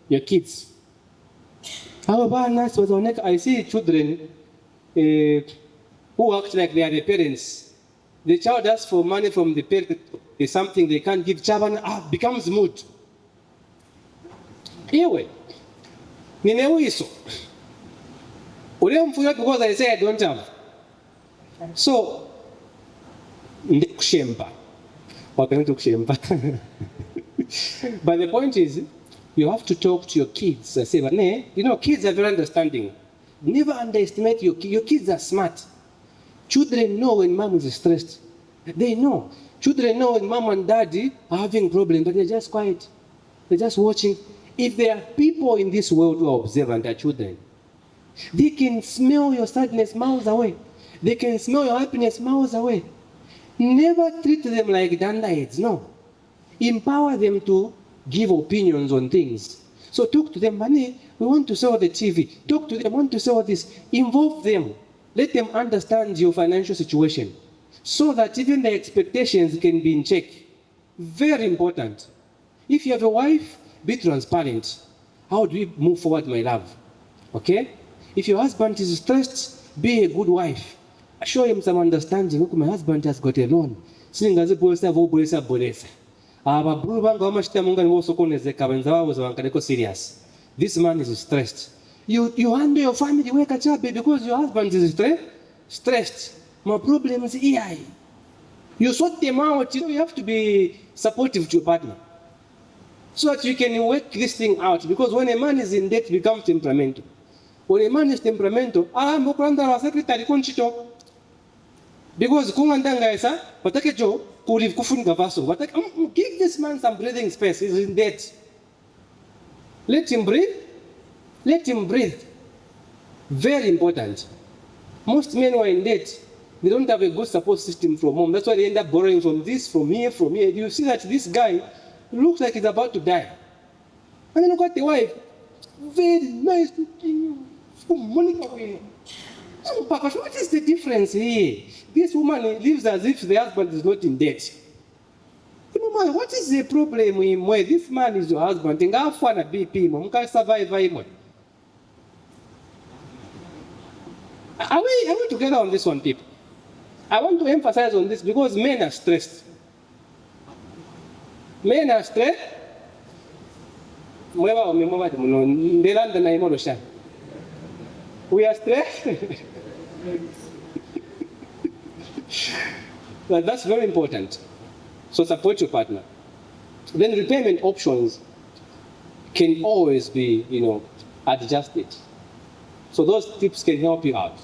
your kids. I see children who act like they are the parents. The child asks for money from the parent, is something they can't give, becomes mood. Anyway, ninewiso. Because I say I don't have. So, ndikushemba. But the point is, you have to talk to your kids and say, kids are very understanding. Never underestimate your kids. Your kids are smart. Children know when mom is stressed. They know. Children know when mom and daddy are having problems, but they're just quiet. They're just watching. If there are people in this world who are observant, are children, they can smell your sadness miles away. They can smell your happiness miles away. Never treat them like dandites, no. Empower them to give opinions on things. So talk to them, we want to sell the TV. Talk to them, want to sell this. Involve them. Let them understand your financial situation so that even the expectations can be in check. Very important. If you have a wife, be transparent. How do we move forward, my love? Okay? If your husband is stressed, be a good wife. Show him some understanding. Look, my husband has got a loan. Serious. This man is stressed. You handle your family because your husband is stressed. My problem is here. You sort them out. You have to be supportive to your partner so that you can work this thing out. Because when a man is in debt, it becomes temperamental. When a man is temperamental, secretary conchito. Because give this man some breathing space. He's in debt. Let him breathe. Let him breathe. Very important. Most men who are in debt, they don't have a good support system from home. That's why they end up borrowing from this, from here, from here. You see that this guy looks like he's about to die. And then look at the wife. Very nice looking. What is the difference here? This woman lives as if the husband is not in debt. What is the problem with this man is your husband? Are we together on this one, people? I want to emphasize on this because men are stressed. Men are stressed. We are stressed. But that's very important. So support your partner. Then repayment options can always be, adjusted. So those tips can help you out.